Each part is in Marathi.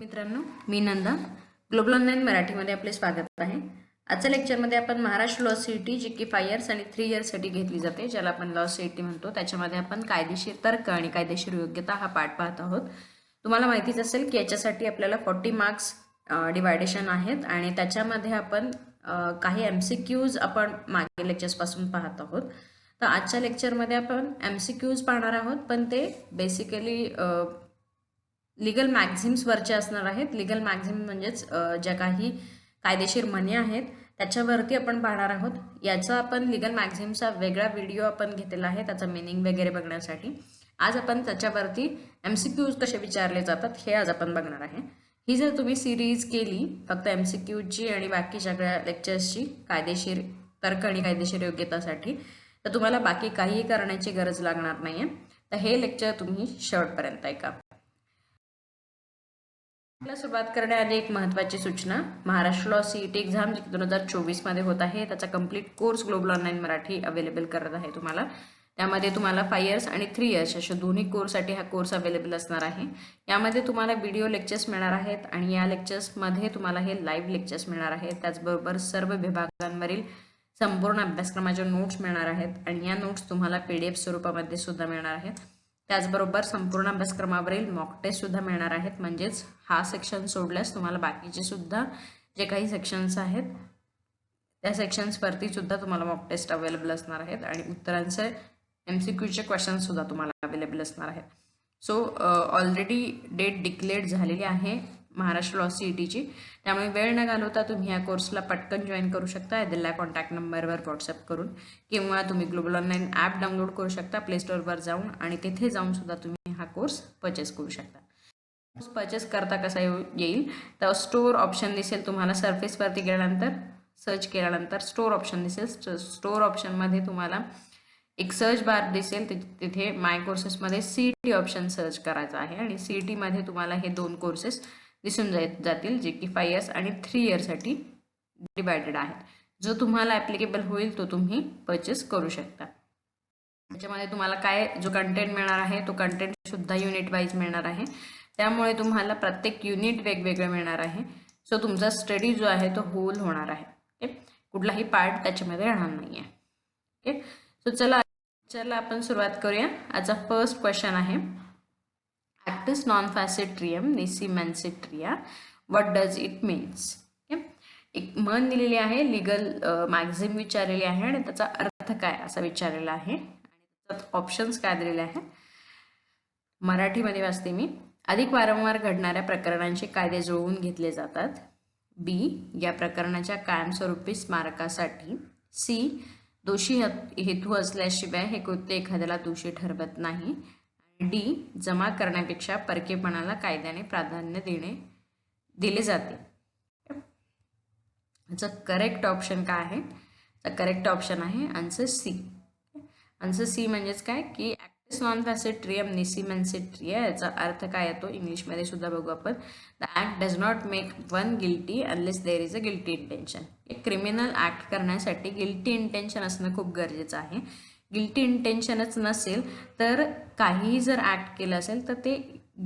मित्रांनो, मी नंदा. ग्लोबल ऑनलाईन मराठीमध्ये आपले स्वागत आहे. आजच्या लेक्चरमध्ये आपण महाराष्ट्र लॉ सीईटी जी की 5 इयर्स आणि 3 इयर्ससाठी घेतली जाते, ज्याला आपण लॉ सीईटी म्हणतो, त्याच्यामध्ये आपण कायदेशीर तर्क आणि कायदेशीर योग्यता हा पाठ पाहत आहोत. तुम्हाला माहितीच असेल की याच्यासाठी आपल्याला 40 मार्क्स डिवायडेशन आहेत आणि त्याच्यामध्ये आपण काही MCQs आपण मागील लेक्चर्सपासून पाहत आहोत. तर आजच्या लेक्चरमध्ये आपण MCQs पाहणार आहोत, पण ते बेसिकली लीगल मॅक्झिम्सवरचे असणार आहेत. लीगल मॅक्झिम म्हणजेच ज्या काही कायदेशीर म्हणी आहेत त्याच्यावरती आपण पाहणार आहोत. याचा आपण लीगल मॅक्झिमचा वेगळा व्हिडिओ आपण घेतलेला आहे त्याचा मिनिंग वगैरे बघण्यासाठी. आज आपण त्याच्यावरती MCQs कसे विचारले जातात हे आज आपण बघणार आहे. ही जर तुम्ही सिरीज केली फक्त MCQची आणि बाकी सगळ्या लेक्चर्सची कायदेशीर तर्क आणि कायदेशीर योग्यतासाठी, तर तुम्हाला बाकी काहीही करण्याची गरज लागणार नाही आहे. तर हे लेक्चर तुम्ही शेवटपर्यंत ऐका. सुरुवात करण्याआधी एक महत्त्वाची सूचना. महाराष्ट्र लॉ सीईटी एक्झाम 2024 मध्ये होत आहे, त्याचा complete course global online Marathi available करत आहे तुम्हाला. त्यामध्ये तुम्हाला 5 इयर्स आणि 3 इयर्स अशा दोन्ही कोर्ससाठी हा कोर्स अवेलेबल असणार आहे. यामध्ये तुम्हाला व्हिडिओ लेक्चर्स मिळणार आहेत आणि या लेक्चर्समध्ये तुम्हाला हे लाईव्ह लेक्चर्स मिळणार आहेत. त्याचबरोबर सर्व विभागांवरील संपूर्ण अभ्यासक्रमाच्या नोट्स मिळणार आहेत आणि या नोट्स तुम्हाला PDF स्वरूपामध्ये सुद्धा मिळणार आहेत. त्याचबरोबर संपूर्ण अभ्यासक्रमावरील मॉक टेस्ट सुद्धा मिळणार आहेत. म्हणजेच हा सेक्शन सोडल्यास तुम्हाला बाकीचे सुद्धा जे काही सेक्शन्स आहेत त्या सेक्शन्सवरती सुद्धा तुम्हाला मॉक टेस्ट अवेलेबल असणार आहेत आणि उत्तरांचे MCQचे क्वेश्चन्स सुद्धा तुम्हाला अवेलेबल असणार आहेत. सो ऑलरेडी डेट डिक्लेअर्ड झालेली आहे महाराष्ट्र लॉ सीईटीची, त्यामुळे वेळ न घालवता तुम्ही या कोर्सला पटकन जॉईन करू शकता. दिलेल्या कॉन्टॅक्ट नंबरवर व्हॉट्सअप करून, किंवा तुम्ही ग्लोबल ऑनलाईन ॲप डाउनलोड करू शकता प्ले स्टोअरवर जाऊन आणि तिथे जाऊन सुद्धा तुम्ही हा कोर्स परचेस करू शकता. परचेस करता कसा येईल तर स्टोअर ऑप्शन दिसेल तुम्हाला. सरफेसवरती गेल्यानंतर सर्च केल्यानंतर स्टोअर ऑप्शन दिसेल. स्टोअर ऑप्शनमध्ये तुम्हाला एक सर्च बार दिसेल, तिथे माय कोर्सेसमध्ये CET ऑप्शन सर्च करायचा आहे आणि CETमध्ये तुम्हाला हे 2 कोर्सेस दिसून जातील जे की 5 इयर्स आणि 3 इयर्ससाठी डिवायडेड आहेत. जो तुम्हाला ॲप्लिकेबल होईल तो तुम्ही परचेस करू शकता. त्याच्यामध्ये तुम्हाला काय जो कंटेंट मिळणार आहे तो कंटेंट सुद्धा युनिट वाईज मिळणार आहे, त्यामुळे तुम्हाला प्रत्येक युनिट वेगवेगळं मिळणार आहे. सो तुमचा स्टडी जो आहे तो होल होणार आहे. ओके, कुठलाही पार्ट त्याच्यामध्ये राहणार नाही आहे. ओके, सो चला आपण सुरुवात करूया. आजचा फर्स्ट क्वेश्चन आहे, ॲक्टिस नॉन फॅसिट ट्रियम निसी मॅन्सिट ट्रिया, what does it means. Okay, एक म्हण दिलेली आहे, लीगल मॅक्झिम विचारलेली आहे आणि त्याचा अर्थ काय असा विचारलेला आहे आणि त्याच्यात ऑप्शन्स काय दिलेले आहेत मराठीमध्ये वाचते मी. अधिक वारंवार घडणाऱ्या प्रकरणांचे कायदे जुळवून घेतले जातात. B, या प्रकरणाच्या कायमस्वरूपी स्मारकासाठी. C, दोषी हेतू असल्याशिवाय हे कृत्य एखाद्याला दोषी ठरवत नाही. D, जमा करण्यापेक्षा परकेपणाला कायद्याने प्राधान्य दिले जाते. याचं करेक्ट ऑप्शन काय आहे तर करेक्ट ऑप्शन आहे आन्सर C. आन्सर C म्हणजेच काय की ॲक्टिस नॉन फॅसिट ट्रियम निसी मॅन्सिट ट्रिया, याचा अर्थ काय येतो इंग्लिशमध्ये सुद्धा बघू आपण. The act does not make one guilty unless there is a guilty intention. एक क्रिमिनल ॲक्ट करण्यासाठी गिल्टी इंटेन्शन असणं खूप गरजेचं आहे. गिल्टी इंटेन्शनच नसेल तर काहीही जर ॲक्ट केलं असेल तर ते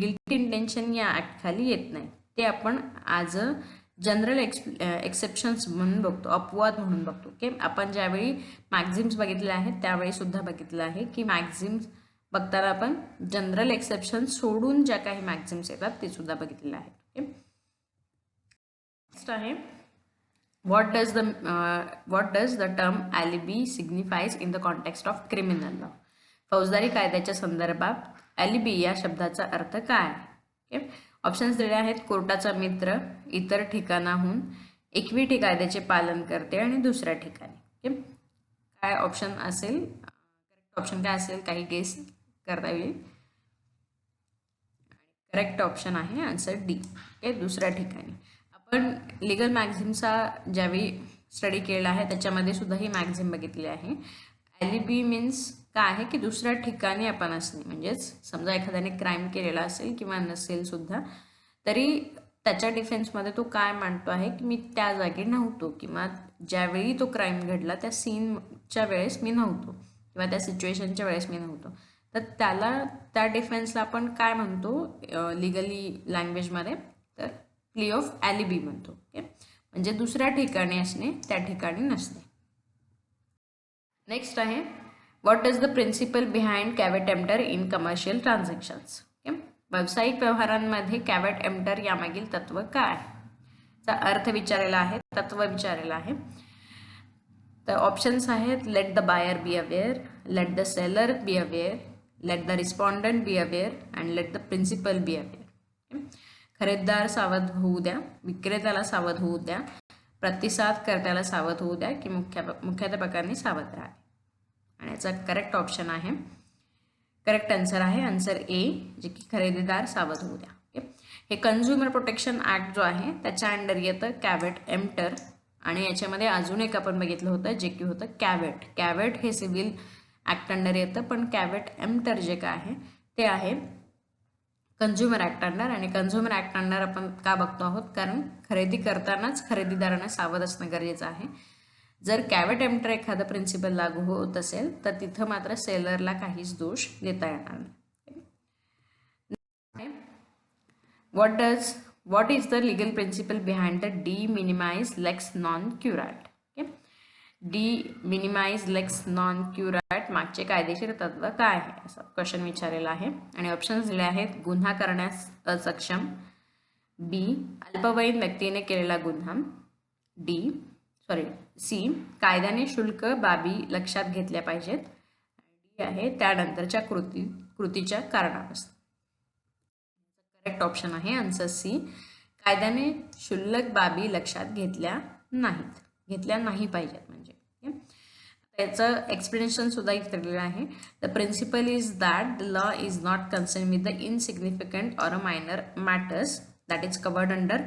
गिल्टी इंटेन्शन या ॲक्टखाली येत नाही. ते आपण ॲज अ जनरल एक्सेप्शन्स म्हणून बघतो, अपवाद म्हणून बघतो. ओके, आपण ज्यावेळी मॅक्झिम्स बघितले आहेत त्यावेळी सुद्धा बघितलं आहे की मॅक्झिम्स बघताना आपण जनरल एक्सेप्शन सोडून ज्या काही मॅक्झिम्स येतात ते सुद्धा बघितलेले आहेत. ओके, नेक्स्ट आहे, what does the term alibi signifies in the context of criminal law. फौजदारी कायद्याच्या संदर्भात ॲलिबी या शब्दाचा अर्थ काय आहे. ओके, ऑप्शन्स दिले आहेत, कोर्टाचा मित्र, इतर ठिकाणाहून, इक्विटी कायद्याचे पालन करते आणि दुसऱ्या ठिकाणी. ओके, काय ऑप्शन असेल, करेक्ट ऑप्शन काय असेल काही गेस करता येईल. करेक्ट ऑप्शन आहे आन्सर D. ओके, दुसऱ्या ठिकाणी. आपण लीगल मॅक्झिमचा ज्यावेळी स्टडी केला आहे त्याच्यामध्ये सुद्धा ही मॅक्झिम बघितली आहे. ॲलिबी मीन्स काय आहे की दुसऱ्या ठिकाणी आपण असणे. म्हणजेच समजा एखाद्याने क्राईम केलेला असेल किंवा नसेल सुद्धा तरी त्याच्या डिफेन्समध्ये तो काय मांडतो आहे की मी त्या जागी नव्हतो किंवा ज्यावेळी तो क्राईम घडला त्या सीनच्या वेळेस मी नव्हतो किंवा त्या सिच्युएशनच्या वेळेस मी नव्हतो. तर त्याला त्या डिफेन्सला आपण काय म्हणतो लिगली लँग्वेजमध्ये तर प्ली ऑफ ॲलिबी म्हणतो. ओके, म्हणजे दुसऱ्या ठिकाणी असणे, त्या ठिकाणी नसणे. नेक्स्ट आहे what is the principle behind caveat emptor in commercial transactions. Okay, व्यावसायिक व्यवहारांमध्ये कॅव्हेट एम्प्टर यामागील तत्व काय आहे, चा अर्थ विचारलेला आहे, तत्व विचारलेला आहे. तर ऑप्शन्स आहेत let the buyer be aware, let the seller be aware, let the respondent be aware and let the principal be aware. खरेदीदार सावध होऊ द्या, विक्रेत्याला सावध होऊ द्या, प्रतिसादकर्त्याला सावध होऊ द्या की मुख्याध्यापकांनी सावध राहा. आणि याचा करेक्ट ऑप्शन आहे, करेक्ट आन्सर आहे आन्सर ए, जे की खरेदीदार सावध होऊ द्या. हे कन्झ्युमर प्रोटेक्शन ॲक्ट जो आहे त्याच्या अंडर येतं कॅव्हेट एम्प्टर. आणि याच्यामध्ये अजून एक आपण बघितलं होतं जे की होतं कॅव्हेट. कॅव्हेट हे सिव्हिल ॲक्ट अंडर येतं, पण कॅव्हेट एम्प्टर जे काय आहे ते आहे कन्झ्युमर ॲक्ट अंडर. आणि कन्झ्युमर ॲक्ट अंडर आपण का बघतो आहोत, कारण खरेदी करतानाच खरेदीदारांना सावध असणं गरजेचं आहे. जर कॅव्हेट एम्प्टर एखादं प्रिन्सिपल लागू होत असेल तर तिथं मात्र सेलरला काहीच दोष देता येणार नाही. What is the legal principle behind the de minimis lex non curat? Okay, de minimis lex non curat मागचे कायदेशीर तत्व काय आहे असं क्वेश्चन विचारलेला आहे. आणि ऑप्शन्स दिले आहेत गुन्हा करण्यास असक्षम, बी अल्पवयीन व्यक्तीने केलेला गुन्हा, सी कायद्याने शुल्क बाबी लक्षात घेतल्या पाहिजेत, डी आहे त्यानंतरच्या कृतीच्या कारणापासून. करेक्ट ऑप्शन आहे आन्सर सी, कायद्याने शुल्क बाबी लक्षात घेतल्या नाही पाहिजेत. म्हणजे त्याचं एक्सप्लेनेशन सुद्धा इथे दिलेलं आहे. The principle is that the law is not concern with the insignificant or a minor matters that is covered under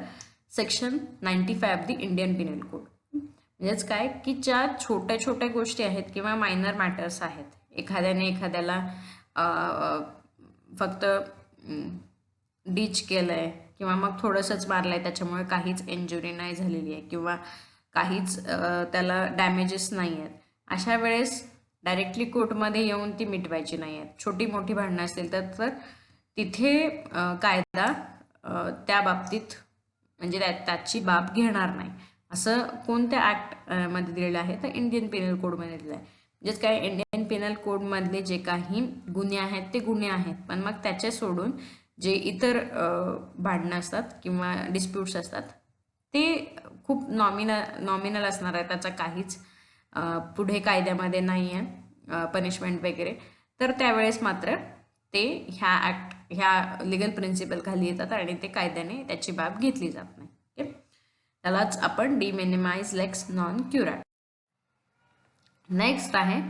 section 95 of the Indian penal code. म्हणजेच काय की ज्या छोट्या छोट्या गोष्टी आहेत किंवा मायनर मॅटर्स आहेत, एखाद्याला फक्त डीच केलं आहे किंवा मग थोडंसंच मारलं आहे त्याच्यामुळे काहीच इंजुरी नाही झालेली आहे किंवा काहीच त्याला डॅमेजेस नाही आहेत, अशा वेळेस डायरेक्टली कोर्टमध्ये येऊन ती मिटवायची नाही आहेत. छोटी मोठी भांडणं असतील तर तिथे कायदा त्या बाबतीत म्हणजे त्याची बाब घेणार नाही. असं कोणत्या ॲक्टमध्ये दिलेलं आहे तर इंडियन पिनल कोडमध्ये दिलं आहे. म्हणजेच काय, इंडियन पिनल कोडमधले जे काही गुन्हे आहेत ते गुन्हे आहेत, पण मग त्याचे सोडून जे इतर भांडणं असतात किंवा डिस्प्यूट्स असतात ते खूप नॉमिनल असणार आहे, त्याचा काहीच पुढे कायद्यामध्ये नाही आहे पनिशमेंट वगैरे, तर त्यावेळेस मात्र ते ह्या लिगल प्रिन्सिपल खाली येतात आणि ते कायद्याने त्याची बाब घेतली जात नाही. ओके, त्यालाच आपण डी मिनिमाइज लेक्स नॉन क्युराट. नेक्स्ट आहे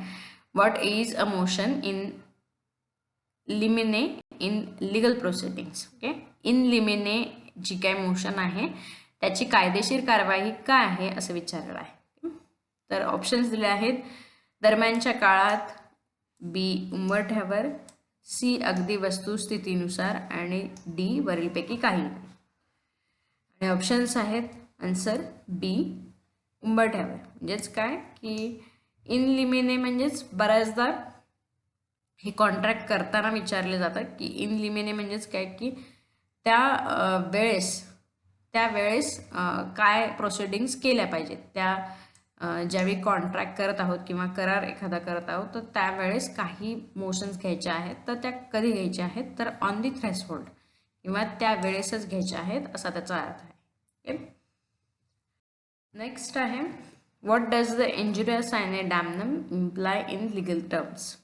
what is a motion in लिमिने in legal proceedings. Okay, in लिमिने जी काय मोशन आहे त्याची कायदेशीर कारवाई काय आहे असं विचारलेलं आहे. तर ऑप्शन्स दिले आहेत दरम्यानच्या काळात, बी उंबरठ्यावर, सी अगदी वस्तुस्थितीनुसार आणि डी वरीलपैकी काही. आणि ऑप्शन्स आहेत आन्सर बी उंबरठ्यावर. म्हणजेच काय की इन लिमिने म्हणजेच बऱ्याचदा हे कॉन्ट्रॅक्ट करताना विचारले जातात की इन लिमिने म्हणजेच काय की त्या वेळेस काय प्रोसिडिंग्स केल्या पाहिजेत, त्या ज्यावेळी कॉन्ट्रॅक्ट करत आहोत किंवा करार एखादा करत आहोत तर त्यावेळेस काही मोशन्स घ्यायच्या आहेत, तर त्या कधी घ्यायच्या आहेत तर ऑन दी थ्रेशहोल्ड किंवा त्या वेळेसच घ्यायच्या आहेत असा त्याचा अर्थ आहे. नेक्स्ट आहे व्हॉट डज द इंजुरिया साइने डॅमनम इम्प्लाय इन लिगल टर्म्स.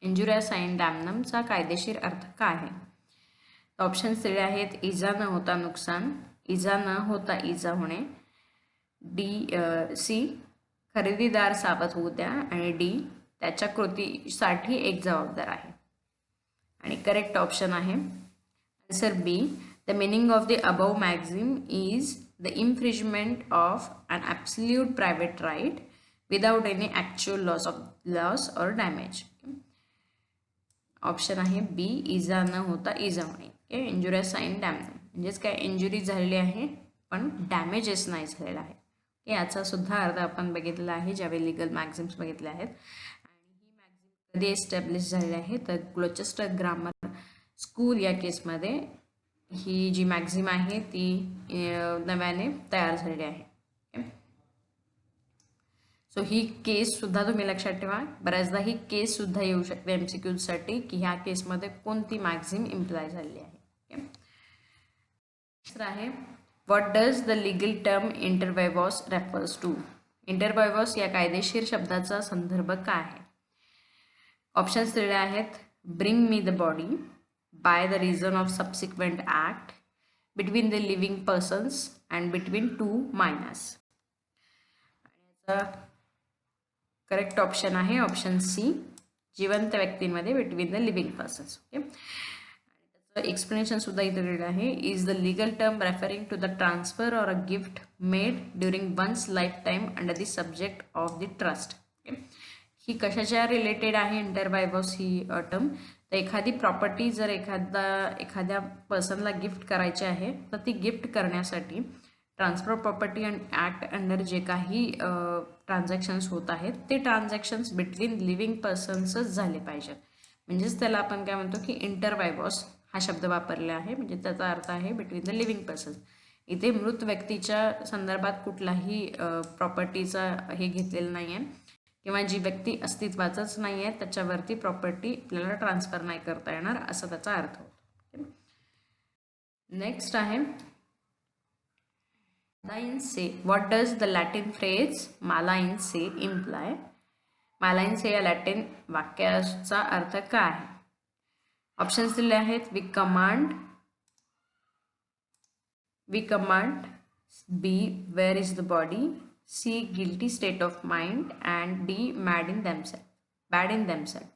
इंजुरिया साइन डॅमनमचा कायदेशीर अर्थ काय आहे. ऑप्शन्स दिले आहेत इजा न होता नुकसान, इजा न होता इजा होणे, सी खरेदीदार सावध होऊ द्या आणि डी त्याच्या कृतीसाठी एक जबाबदार आहे. आणि करेक्ट ऑप्शन आहे answer B, the meaning of the above maxim is the infringement of an absolute private right without any actual loss or damage. Option आहे बी, इजा न होता इजा होणे. ओके, इंजुरिया साइन डॅमनम म्हणजेच काय, इंजुरी झालेली आहे पण डॅमेजेस नाही झालेला आहे. ओके, याचा सुद्धा अर्थ आपण बघितलेला आहे ज्यावेळी लिगल मॅक्झिम्स बघितले आहेत. आणि ही मॅक्झिम कधी एस्टॅब्लिश झालेली आहे तर ग्लोचेस्टर ग्रामर स्कूल या केसमध्ये ही जी मॅक्झिम आहे ती नव्याने तयार झालेली आहे. सो ही केससुद्धा तुम्ही लक्षात ठेवा. बऱ्याचदा ही केससुद्धा येऊ शकते MCQसाठी की ह्या केसमध्ये कोणती मॅक्झिम इम्प्लाय झालेली आहे. दुसरं आहे what does the legal term इंटरवायवॉस रेफर्स टू. इंटरवायवॉस या कायदेशीर शब्दाचा संदर्भ काय आहे? ऑप्शन्स दिलेले आहेत. Bring me the body, by the reason of subsequent act, between the living persons and between two minors. Correct option आहे ऑप्शन सी, जिवंत व्यक्तींमध्ये between the living persons. Okay, त्याचं एक्सप्लेनेशन सुद्धा इथे दिलेलं आहे. Is the legal term referring to the transfer or a gift made during one's life time under the subject of the trust. Okay, ही कशाच्या रिलेटेड आहे इंटरवायवॉस ही टर्म? तर एखादी प्रॉपर्टी जर एखाद्या पर्सनला गिफ्ट करायची आहे तर ती गिफ्ट करण्यासाठी transfer property and act under जे काही ट्रान्झॅक्शन्स होत आहेत ते ट्रान्झॅक्शन्स बिटवीन लिव्हिंग पर्सन्सच झाले पाहिजेत. म्हणजेच त्याला आपण काय म्हणतो की इंटरवायवॉस हा शब्द वापरला आहे. म्हणजे त्याचा अर्थ आहे बिटवीन द लिव्हिंग पर्सन्स. इथे मृत व्यक्तीच्या संदर्भात कुठलाही प्रॉपर्टीचा हे घेतलेलं नाही आहे किंवा जी व्यक्ती अस्तित्वाचंच नाही आहे त्याच्यावरती प्रॉपर्टी आपल्याला ट्रान्सफर नाही करता येणार असं त्याचा अर्थ होतो. नेक्स्ट आहे mala in se. What does the Latin phrase mala in se imply. Mala in se या लॅटिन वाक्याचा अर्थ काय आहे? ऑप्शन्स दिले आहेत. We command, B where is the body, C guilty state of mind and D bad in themselves.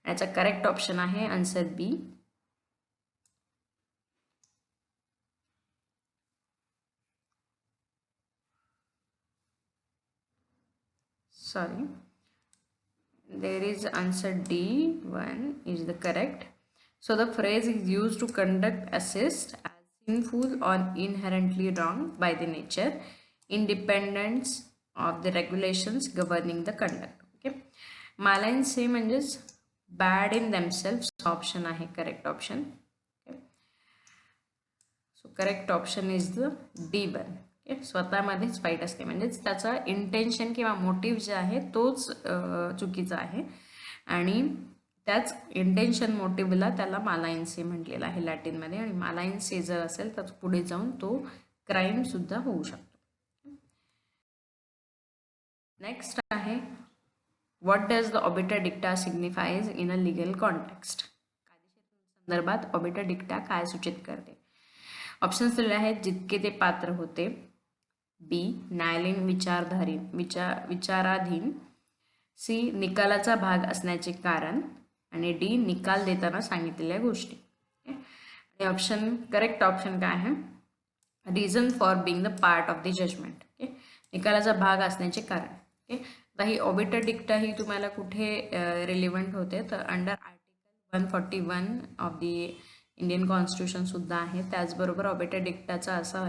याचा करेक्ट ऑप्शन आहे answer B. Sorry, there is answer D, 1 is the correct. So the phrase is used to conduct assist as sinful or inherently wrong by the nature, independence of the regulations governing the conduct. Okay, माला इन से म्हणजेच bad in themselves ऑप्शन आहे correct option. Okay, so correct option is the D1. स्वतःमध्येच वाईट असते म्हणजेच त्याचा इंटेन्शन किंवा मोटिव्ह जे आहे तोच चुकीचा आहे आणि त्याच इंटेन्शन मोटिव्हला त्याला माला इन से म्हटलेलं आहे लॅटिनमध्ये. आणि माला इन से जर असेल तर पुढे जाऊन तो क्राईम सुद्धा होऊ शकतो. नेक्स्ट आहे व्हॉट डज द ऑबिटर डिक्टा signifies in a legal context. कायदेशीर संदर्भात ऑबिटर डिक्टा काय सूचित करते? ऑप्शन्स दिलेले आहेत. जितके ते पात्र होते, बी न्यायालयीन विचाराधीन, सी निकालाचा भाग असण्याचे कारण आणि डी निकाल देताना सांगितलेल्या गोष्टी. आणि ऑप्शन करेक्ट ऑप्शन काय आहे? Reason for being the part of the judgment. Okay, निकालाचा भाग असण्याचे कारण. ओके, आता ही ऑबिटर डिक्टा ही तुम्हाला कुठे रिलेव्हंट होते तर under article 141 of the Indian constitution सुद्धा आहे. त्याचबरोबर ऑबिटर डिक्टाचा असा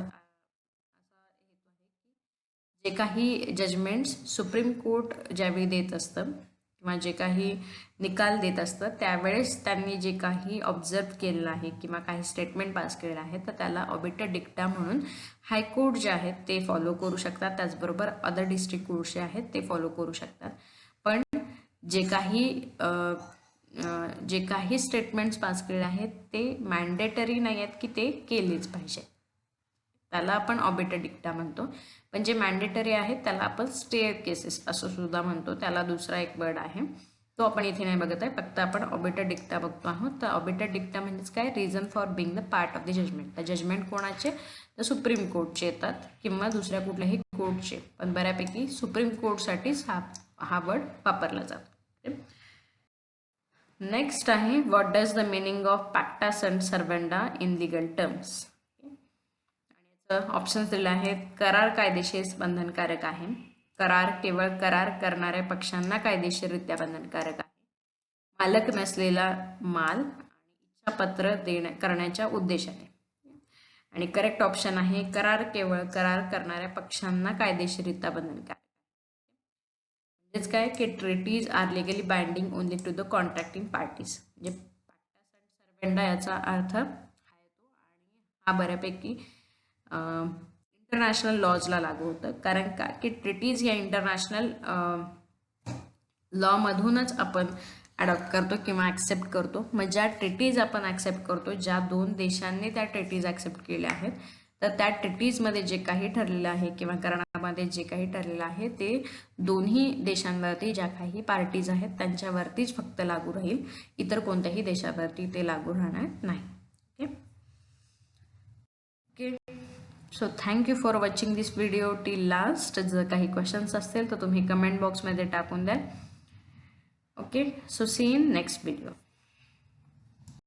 जे काही जजमेंट्स सुप्रीम कोर्ट ज्यावेळी देत असतं किंवा जे काही निकाल देत असतं त्यावेळेस त्यांनी जे काही ऑब्झर्व केलेलं आहे किंवा काही स्टेटमेंट पास केलेलं आहे तर त्याला ऑबिटर डिक्टा म्हणून हायकोर्ट जे आहेत ते फॉलो करू शकतात. त्याचबरोबर अदर डिस्ट्रिक्ट कोर्ट जे आहेत ते फॉलो करू शकतात. पण जे काही स्टेटमेंट्स पास केलेले आहेत ते मॅन्डेटरी नाही आहेत की ते केलेच पाहिजे. त्याला आपण ऑबिटर डिक्टा म्हणतो. पण जे मॅन्डेटरी आहेत त्याला आपण स्टे केसेस असं सुद्धा म्हणतो. त्याला दुसरा एक वर्ड आहे तो आपण इथे नाही बघत आहे, फक्त आपण ऑबिटर डिक्टा बघतो आहोत. तर ऑबिटर डिक्टा म्हणजेच काय? Reason for being the part of the judgment. तर जजमेंट कोणाचे? तर सुप्रीम कोर्टचे येतात किंवा दुसऱ्या कुठल्याही कोर्टचे, पण बऱ्यापैकी सुप्रीम कोर्टसाठीच हा वर्ड वापरला जातो. नेक्स्ट आहे what does the meaning of पॅक्टा sunt servanda in legal terms. Options दिले आहेत. करार कायदेशीर बंधनकारक आहे. करार केवळ करार करणाऱ्या पक्षांना कायदेशीररित्या बंधनकारक आहे. मालक नसलेला माल आणि इच्छापत्र करण्याच्या उद्देशाने. आणि करेक्ट ऑप्शन आहे करार केवळ करार करणाऱ्या पक्षांना कायदेशीररित्या बंधनकारक. म्हणजेच काय की treaties are legally binding only to the contracting parties. म्हणजे पॅक्टा sunt servanda याचा अर्थ हा येतो आणि हा बऱ्यापैकी इंटरनॅशनल लॉजला लागू होतं. कारण का की ट्रिटीज या इंटरनॅशनल लॉमधूनच आपण अडॉप्ट करतो किंवा ॲक्सेप्ट करतो. मग ज्या ट्रिटीज आपण ॲक्सेप्ट करतो, ज्या 2 देशांनी त्या ट्रिटीज ॲक्सेप्ट केल्या आहेत, तर त्या ट्रिटीजमध्ये जे काही ठरलेलं आहे किंवा करारामध्ये जे काही ठरलेलं आहे ते दोन्ही देशांवरती ज्या काही पार्टीज आहेत त्यांच्यावरतीच फक्त लागू राहील. इतर कोणत्याही देशावरती ते लागू राहणार नाही. Okay so thank you for watching this video till last. जर काही क्वेश्चन्स असतील तर तुम्ही कमेंट बॉक्समध्ये टाकून द्या. Okay so see in next video.